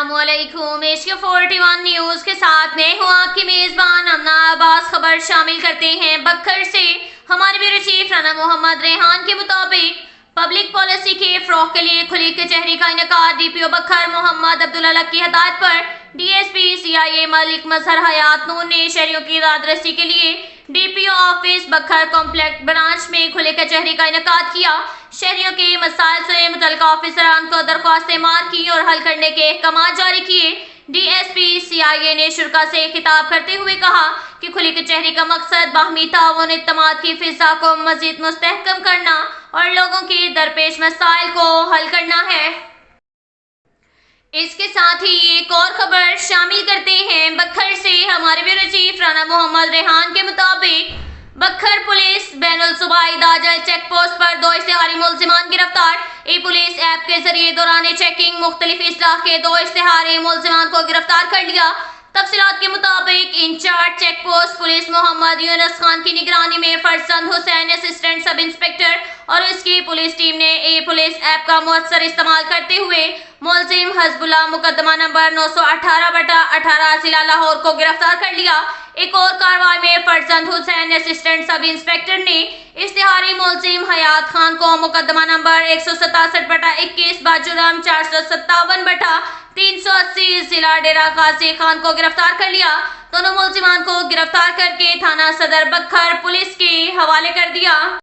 अस्सलामुअलैकुम। इश्क 41 न्यूज़ के साथ मैं हूँ आपकी मेज़बान अमना अब्बास। खबर शामिल करते हैं बखर से। हमारे ब्यूरो चीफ राना मोहम्मद रेहान के मुताबिक पब्लिक पॉलिसी के फ़रोग़ के लिए खुली कचहरी का इनेकाद डीपीओ बखर मोहम्मद अब्दुल अलग की हदायत पर डीएसपी CIA मलिक मजहर हयात नून ने शहरियों की दादरसी के लिए डीपीओ ऑफिस बखर कॉम्प्लेक्स ब्रांच में खुले कचहरी का इनेकाद किया। शहरियों के मसाइल से मुतल्लिका ऑफिसरान को दरख्वास्तें मार्क की और हल करने के अहकाम जारी किए। डीएसपी CIA ने शुरा से खिताब करते हुए कहा कि खुली कचहरी का मकसद बाहमी ताउन इत्तेमाद की फिजा को मजीद मुस्तहकम करना और लोगों के दरपेश मसाइल को हल करना है। इसके साथ ही एक और खबर शामिल करते हैं बखर से। हमारे ब्यूरो चीफ राना मोहम्मद रेहान के मुताबिक बखर पुलिस बैनुल सूबाई दाजल चेक पोस्ट पर 2 इश्तिहारी मुलजिमान गिरफ्तार। ई पुलिस ऐप के जरिए दौरान चेकिंग मुख्तलिफ इस्लाह के 2 इश्तिहारी मुलजिमान को गिरफ्तार कर लिया। तफसीलात के मुताबिक incharge check post police Mohammad Yunus Khan की निगरानी में Farzand Hussain assistant sub inspector और उसकी पुलिस टीम ने ई पुलिस ऐप का मुअस्सर इस्तेमाल करते हुए मुलजिम हजबुल्लाह मुकदमा नंबर 918/18 जिला लाहौर को गिरफ्तार कर लिया। एक और कार्रवाई में Farzand Hussain assistant sub inspector ने इश्तिहारी मुलजिम हयात खान को मुकदमा नंबर 167/21 बाजुराम 457/380 जिला डेरा गाजी खान को गिरफ्तार कर लिया। दोनों मुलजिमान को गिरफ्तार करके थाना सदर बखर पुलिस के हवाले कर दिया।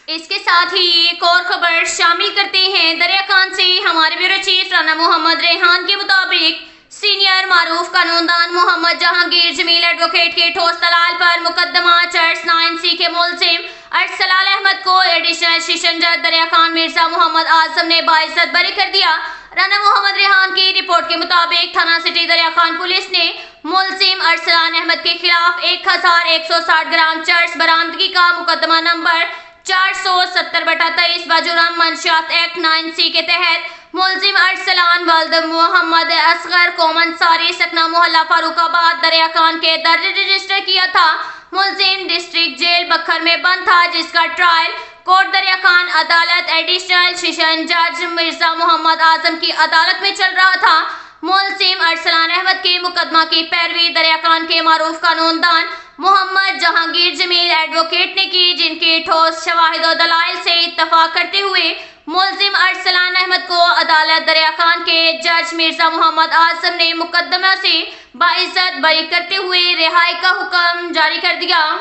इसके साथ ही एक और खबर शामिल करते हैं दरिया खान से। हमारे ब्यूरो चीफ राना मोहम्मद रेहान के मुताबिक सीनियर मारूफ कानूनदान मोहम्मद जहांगीर जमील एडवोकेट के ठोस दलाल पर मुकदमा चर्च 9C के मुलजिम अरसलाल अहमद को एडिशनल सेशन जज दरिया खान मिर्जा मोहम्मद आजम ने बाइज्जत बरी कर दिया। राना मोहम्मद रेहान की रिपोर्ट के मुताबिक थाना सिटी दरिया खान पुलिस ने मुलजिम अरसलाल अहमद के खिलाफ 1160 ग्राम चर्च बरामदगी का मुकदमा नंबर 470/23 बाजुराम मंशियात एक्ट 9C के तहत मुलजिम अरसलान वल्द मोहम्मद असगर कोमन सारी सकना मोहल्ला फारूकाबाद दरिया खान के दर्ज रजिस्टर किया था। मुलजिम डिस्ट्रिक्ट जेल बखर में बंद था, जिसका ट्रायल कोर्ट दरिया खान अदालत एडिशनल सेशन जज मिर्जा मोहम्मद आजम की अदालत में चल रहा था। मुलजिम अरसलान अहमद के मुकदमा की पैरवी दरिया खान के मारूफ कानूनदान मोहम्मद जहांगीर जमील एडवोकेट ने की, जिनके ठोस शवाहिद और दलाइल से इत्तफाक करते हुए मुलजिम अरसलान अहमद को अदालत दरिया खान के जज मिर्जा मोहम्मद आजम ने मुकदमा से बाइज्जत बरी करते हुए रिहाई का हुक्म जारी कर दिया।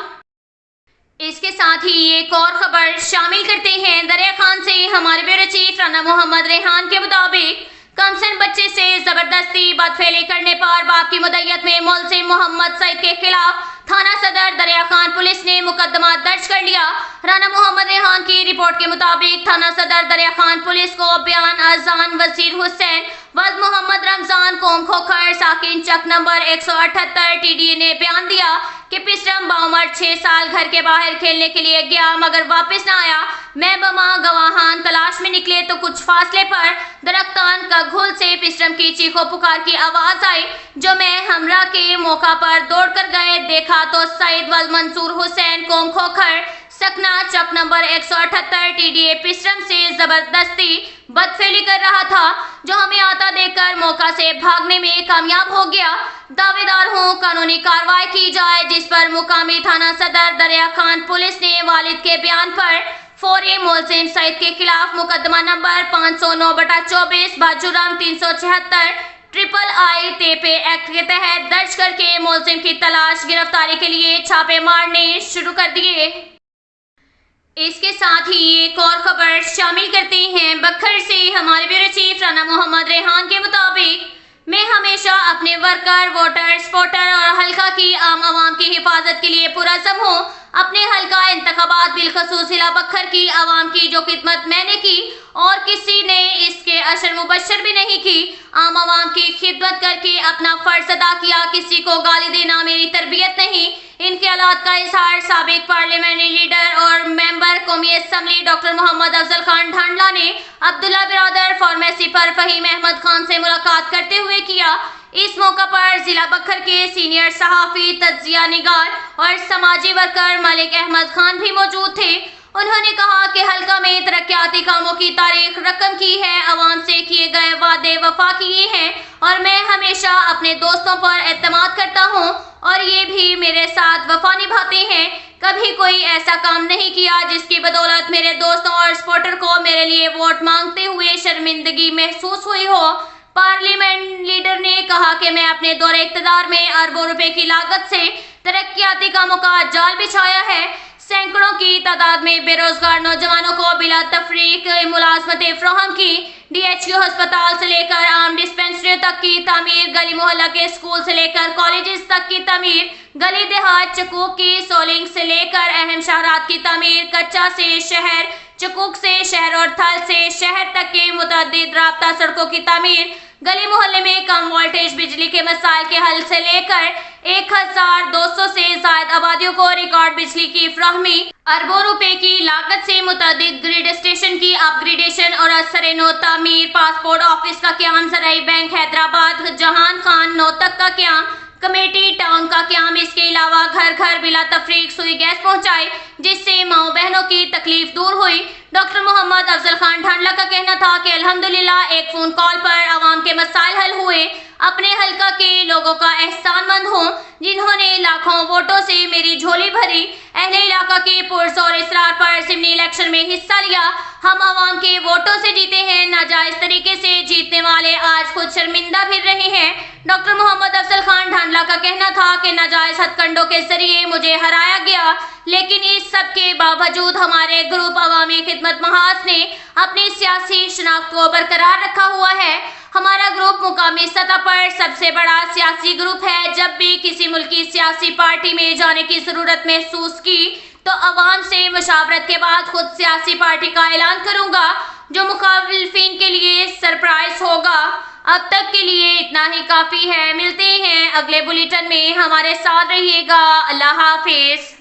इसके साथ ही एक और खबर शामिल करते हैं दरिया खान से। हमारे ब्यूरो चीफ राना मोहम्मद रेहान के मुताबिक कमसन बच्चे से जबरदस्ती बदफेली करने पर बाप की मुद्दत में मुलजिम मोहम्मद सईद के खिलाफ थाना सदर दरिया खान पुलिस ने मुकदमा दर्ज कर लिया। राना मोहम्मद रेहान की रिपोर्ट के मुताबिक थाना सदर दरिया खान पुलिस को बयान अजान वजीर हुसैन वल्द मोहम्मद रमजान कोम खोखर साकिन चक नंबर 178 TDA ने बयान दिया कि पिस्टम बाउमर 6 साल घर के बाहर खेलने के लिए गया मगर वापस न आया। मैं बमा गवाहान तलाश में निकले तो कुछ फासले पर दरख्तान का घुल से पिस्टम की चीखों पुकार की आवाज आई, जो मैं हमरा के मौका पर दौड़ कर गए। देखा तो सईद वल्द मंसूर हुसैन कोम खोखर सकना चक नंबर 178 TDA पिस्टम से जबरदस्ती बदफेली कर रहा था, जो हमें आता देखकर मौका से भागने में कामयाब हो गया। दावेदार हूँ कानूनी कार्रवाई की जाए, जिस पर मुकामी थाना सदर दरिया खान पुलिस ने वालिद के बयान पर फौरी मुलजिम सईद के खिलाफ मुकदमा नंबर 509/24 बाजुराम 376 III तेपे एक्ट के तहत दर्ज करके मुलजिम की तलाश गिरफ्तारी के लिए छापे मारने शुरू कर दिए। इसके साथ ही एक और खबर शामिल करते हैं बखर से। हमारे ब्यूरो चीफ राना मोहम्मद रेहान के मुताबिक मैं हमेशा अपने वर्कर, वोटर, सपोर्टर और हल्का की आम आवाम की हिफाजत के लिए पुरज़म हूँ। अपने हल्का इंतखाबात बिलखसूस जिला बखर की आवाम की जो खिदमत मैंने की और किसी ने इसके अशर मुबशर भी नहीं की। आम आवाम की खिदमत करके अपना फर्ज अदा किया। किसी को गाली देना मेरी तरबियत नहीं। इन ख्यालात का इजहार साबिक पार्लियामेंट्री लीडर और मेंबर कौमी असम्बली डॉक्टर मोहम्मद अफजल खान ढांडला ने अब्दुल्ला बिरादर फार्मेसी पर फहीम अहमद खान से मुलाकात करते हुए किया। इस मौका पर जिला बखर के सीनियर सहाफ़ी, तज्जिया निगार और समाजी वर्कर मलिक अहमद खान भी मौजूद थे। انہوں نے کہا کہ حلقہ میں ترقیاتی کاموں کی تاریخ رقم کی ہے، عوام سے کیے گئے وعدے وفا کیے ہیں اور میں ہمیشہ اپنے دوستوں پر اعتماد کرتا ہوں اور یہ بھی میرے ساتھ وفا نبھاتے ہیں۔ کبھی کوئی ایسا کام نہیں کیا جس کی بدولت میرے دوستوں اور سپورٹر کو میرے لیے ووٹ مانگتے ہوئے شرمندگی محسوس ہوئی ہو۔ پارلیمنٹ لیڈر نے کہا کہ میں اپنے دور اقتدار میں اربوں روپے کی لاگت سے ترقیاتی کاموں کا جال بچھایا ہے، سینکڑوں کی تعداد میں بے روزگار نوجوانوں کو بلا تفریق ملازمتیں فراہم کی، ڈی ایچ کیو ہسپتال سے لے کر عام ڈسپنسریوں تک کی تعمیر، گلی محلہ کے اسکول سے لے کر کالجز تک کی تعمیر، گلی دیہات چکوک کی سولنگ سے لے کر اہم شاہراہات کی تعمیر، کچا سے شہر، چکوک سے شہر اور تھل سے شہر تک کے متعدد رابطہ سڑکوں کی تعمیر، گلی محلے میں کم وولٹیج بجلی کے مسائل کے حل سے لے کر 1200 سے زائد آبادیوں کو ریکارڈ بجلی کی فراہمی، اربوں روپے کی لاگت سے متعدد گریڈ اسٹیشن کی اپ گریڈیشن اور اثر نو تعمیر، پاسپورٹ آفس کا قیام، زرعی بینک حیدرآباد جہان خان نوتک کا قیام، کمیٹی ٹاؤن کا قیام، اس کے علاوہ گھر گھر بلا تفریق سوئی گیس پہنچائی جس سے ماؤں بہنوں کی تکلیف دور ہوئی۔ ڈاکٹر محمد افضل خان ڈھانڈلہ کا کہنا تھا کہ الحمدللہ ایک فون کال پر عوام کے مسائل حل ہوئے۔ اپنے حلقہ کے لوگوں کا احسان مند ہوں جنہوں نے لاکھوں ووٹوں سے میری جھولی بھری، اہل علاقہ کے پرزور اصرار پر ضمنی الیکشن میں حصہ لیا، ہم عوام کے ووٹوں سے جیتے ہیں، ناجائز طریقے سے جیتنے والے آج خود شرمندہ پھر رہے ہیں۔ ڈاکٹر محمد افضل خان ڈھانڈلہ کا کہنا تھا کہ ناجائز ہتھ کنڈوں کے ذریعے مجھے ہرایا گیا، لیکن اس سب کے باوجود ہمارے گروپ عوامی خدمت محاذ نے اپنی سیاسی شناخت کو برقرار رکھا ہوا ہے۔ ہمارا گروپ مقامی سطح پر سب سے بڑا سیاسی گروپ ہے۔ جب بھی کسی ملکی سیاسی پارٹی میں جانے کی ضرورت محسوس کی تو عوام سے مشاورت کے بعد خود سیاسی پارٹی کا اعلان کروں گا، جو مخالفین کے لیے سرپرائز ہوگا۔ اب تک کے لیے اتنا ہی کافی ہے، ملتے ہیں اگلے بلیٹن میں، ہمارے ساتھ رہیے گا، اللہ حافظ۔